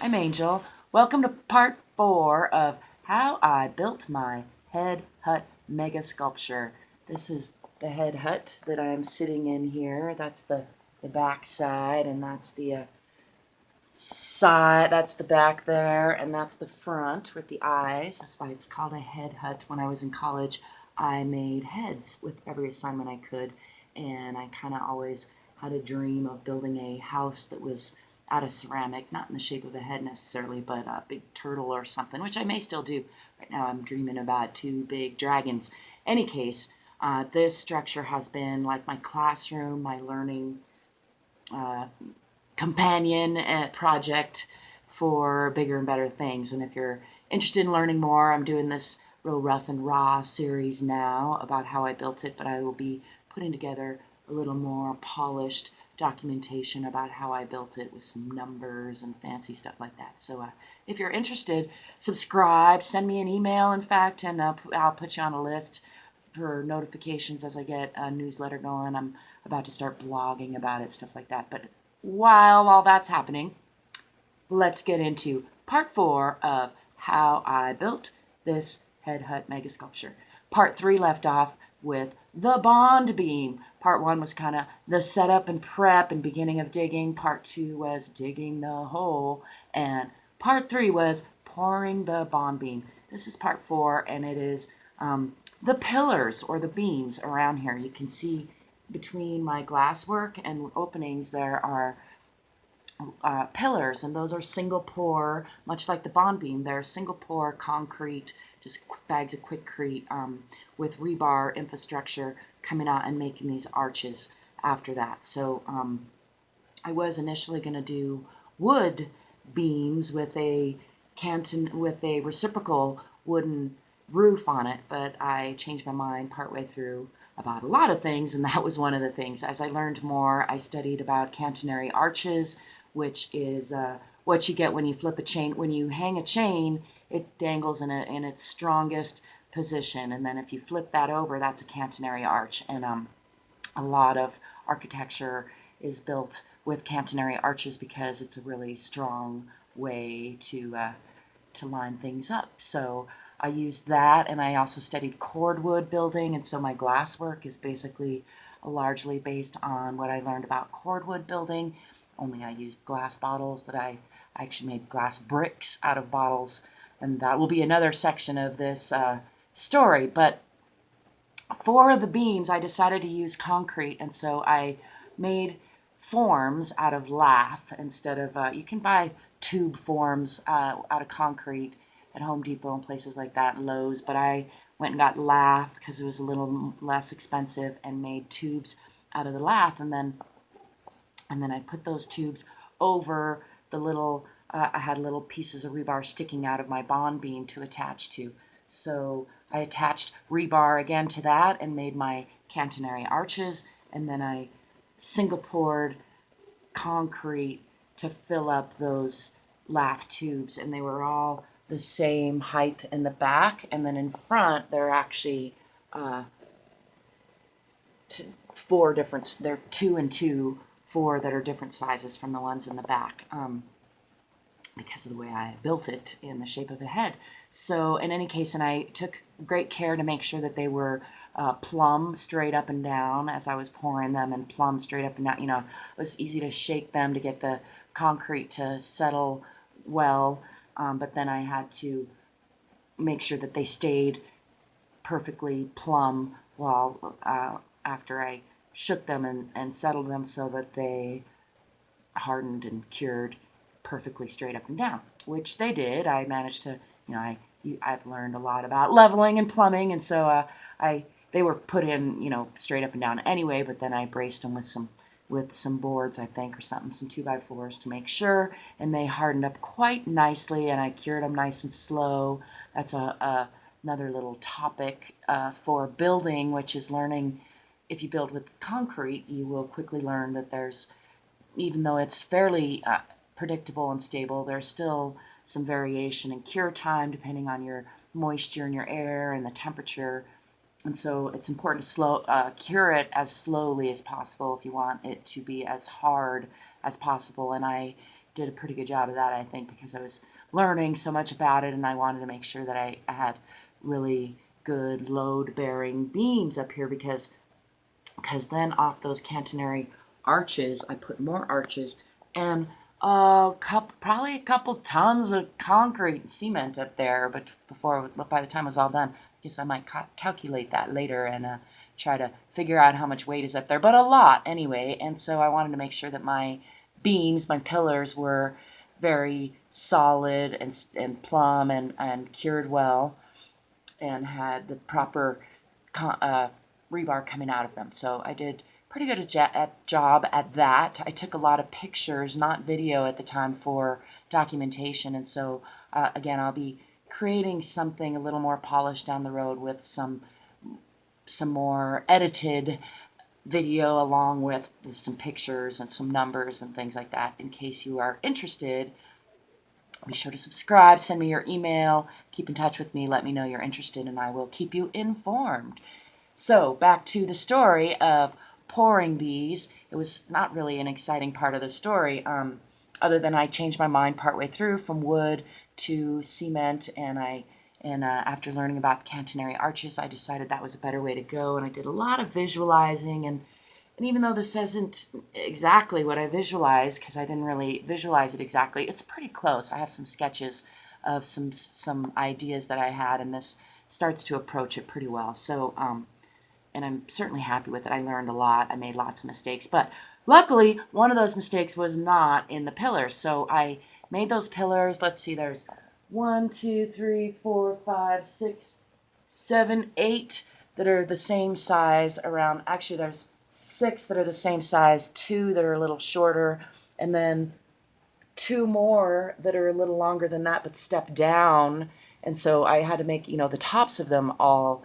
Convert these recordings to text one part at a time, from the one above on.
I'm Angel. Welcome to part 4 of how I built my Head Hutt Mega-Sculpture. This is the Head Hutt that I'm sitting in here. That's the back side, and that's the side. That's the back there, and that's the front with the eyes. That's why it's called a Head Hutt. When I was in college, I made heads with every assignment I could, and I kind of always had a dream of building a house that was out of ceramic, not in the shape of a head necessarily, but a big turtle or something, which I may still do. Right now I'm dreaming about two big dragons. Any case, this structure has been like my classroom, my learning uh, companion project for bigger and better things. And if you're interested in learning more, I'm doing this real rough and raw series now about how I built it, but I will be putting together a little more polished documentation about how I built it with some numbers and fancy stuff like that. So if you're interested, subscribe, send me an email, in fact, and I'll put you on a list for notifications as I get a newsletter going. I'm about to start blogging about it, stuff like that. But while all that's happening, let's get into part 4 of how I built this Head Hutt Mega-Sculpture. Part 3 left off with the bond beam. Part 1 was kind of the setup and prep and beginning of digging. Part 2 was digging the hole. And part 3 was pouring the bond beam. This is part 4, and it is the pillars or the beams around here. You can see between my glasswork and openings there are pillars, and those are single pour, much like the bond beam. They're single pour concrete, just bags of Quickcrete with rebar infrastructure coming out and making these arches after that. So I was initially going to do wood beams with a reciprocal wooden roof on it, but I changed my mind partway through about a lot of things, and that was one of the things. As I learned more, I studied about cantonary arches, which is what you get when you flip a chain. When you hang a chain, it dangles in its strongest position, and then if you flip that over, that's a cantonary arch. And a lot of architecture is built with cantonary arches because it's a really strong way to line things up. So I used that, and I also studied cordwood building, and so my glasswork is basically largely based on what I learned about cordwood building, only I used glass bottles that I actually made glass bricks out of bottles, and that will be another section of this story. But for the beams, I decided to use concrete, and so I made forms out of lath instead of, you can buy tube forms out of concrete at Home Depot and places like that, Lowe's, but I went and got lath because it was a little less expensive and made tubes out of the lath, and then I put those tubes over the little, I had little pieces of rebar sticking out of my bond beam to attach to. So I attached rebar again to that and made my cantonary arches, and then I single poured concrete to fill up those lath tubes, and they were all the same height in the back, and then in front they're actually four different, they're 2 and 2, 4 that are different sizes from the ones in the back, because of the way I built it in the shape of a head. So in any case, and I took great care to make sure that they were plumb straight up and down as I was pouring them, and plumb straight up and down. You know, it was easy to shake them to get the concrete to settle well, but then I had to make sure that they stayed perfectly plumb while after I shook them and settled them so that they hardened and cured perfectly straight up and down, which they did. I managed to, I've learned a lot about leveling and plumbing, and so they were put in, straight up and down anyway. But then I braced them with some boards, I think, or something, some 2x4s to make sure, and they hardened up quite nicely, and I cured them nice and slow. That's another little topic for building, which is learning. If you build with concrete, you will quickly learn that even though it's fairly predictable and stable, there's still some variation in cure time depending on your moisture in your air and the temperature. And so it's important to cure it as slowly as possible if you want it to be as hard as possible. And I did a pretty good job of that, I think, because I was learning so much about it, and I wanted to make sure that I had really good load-bearing beams up here, because then off those cantonary arches, I put more arches and probably a couple tons of concrete and cement up there. But by the time it was all done, I guess I might calculate that later and try to figure out how much weight is up there. But a lot anyway. And so I wanted to make sure that my beams, my pillars, were very solid and plumb and cured well, and had the proper rebar coming out of them. So I did pretty good job at that. I took a lot of pictures, not video at the time, for documentation. And so again, I'll be creating something a little more polished down the road with some more edited video, along with some pictures and some numbers and things like that. In case you are interested, be sure to subscribe, send me your email, keep in touch with me, let me know you're interested, and I will keep you informed. So back to the story of pouring these. It was not really an exciting part of the story, other than I changed my mind partway through from wood to cement, and after learning about the cantonary arches, I decided that was a better way to go, and I did a lot of visualizing, and even though this isn't exactly what I visualized, because I didn't really visualize it exactly, it's pretty close. I have some sketches of some ideas that I had, and this starts to approach it pretty well. So, and I'm certainly happy with it. I learned a lot. I made lots of mistakes, but luckily one of those mistakes was not in the pillars. So I made those pillars. Let's see, there's 1, 2, 3, 4, 5, 6, 7, 8 that are the same size around. Actually, there's 6 that are the same size, 2 that are a little shorter, and then 2 more that are a little longer than that but step down. And so I had to make, the tops of them all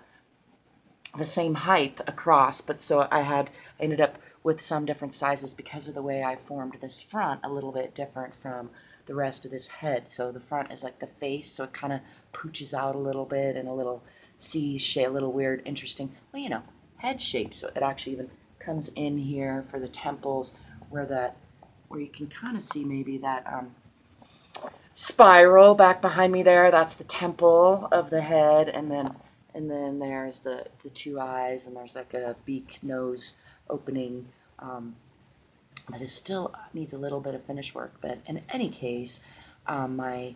the same height across, but so I ended up with some different sizes because of the way I formed this front, a little bit different from the rest of this head. So the front is like the face, so it kind of pooches out a little bit and a little C shape, a little weird, interesting, well, head shape. So it actually even comes in here for the temples, where you can kind of see maybe that spiral back behind me there. That's the temple of the head, and then there's the 2 eyes, and there's like a beak nose opening that is still needs a little bit of finish work. But in any case, my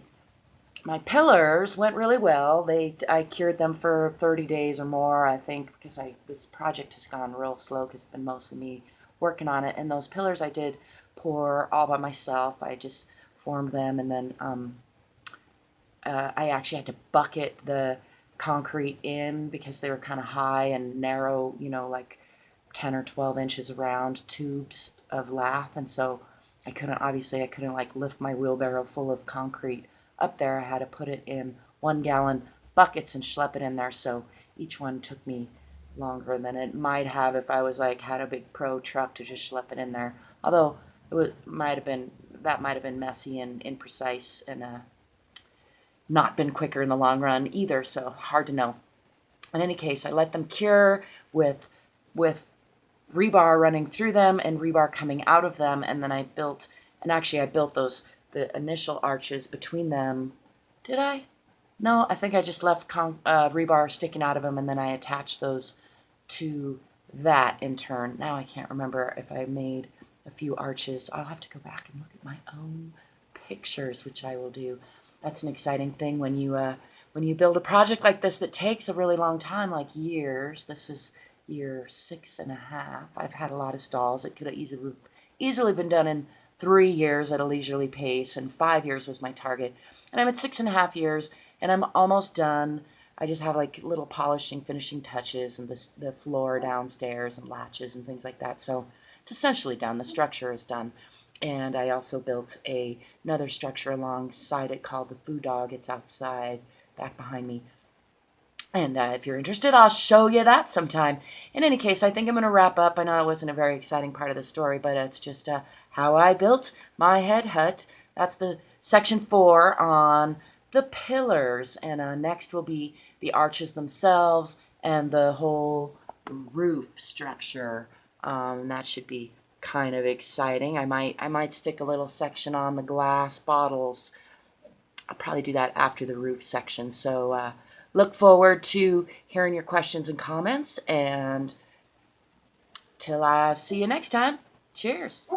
pillars went really well. I cured them for 30 days or more, I think, because this project has gone real slow because it's been mostly me working on it. And those pillars I did pour all by myself. I just formed them, and then I actually had to bucket the concrete in because they were kind of high and narrow, like 10 or 12 inches around, tubes of lath. And so I couldn't like lift my wheelbarrow full of concrete up there. I had to put it in 1-gallon buckets and schlep it in there. So each one took me longer than it might have if I was had a big pro truck to just schlep it in there. Although might have been messy and imprecise, and not been quicker in the long run either, so hard to know. In any case, I let them cure with rebar running through them and rebar coming out of them, and then I built the initial arches between them. Did I? No, I think I just left rebar sticking out of them, and then I attached those to that in turn. Now I can't remember if I made a few arches. I'll have to go back and look at my own pictures, which I will do. That's an exciting thing when you build a project like this that takes a really long time, like years. This is year 6.5. I've had a lot of stalls. It could have easily been done in 3 years at a leisurely pace, and 5 years was my target. And I'm at 6.5 years, and I'm almost done. I just have little polishing, finishing touches, and the floor downstairs and latches and things like that. So it's essentially done. The structure is done. And I also built another structure alongside it called the Food Dog. It's outside, back behind me. And if you're interested, I'll show you that sometime. In any case, I think I'm going to wrap up. I know it wasn't a very exciting part of the story, but it's just how I built my head hut. That's the section 4 on the pillars. And next will be the arches themselves and the whole roof structure. That should be kind of exciting. I might stick a little section on the glass bottles. I'll probably do that after the roof section. So look forward to hearing your questions and comments, and till I see you next time, cheers.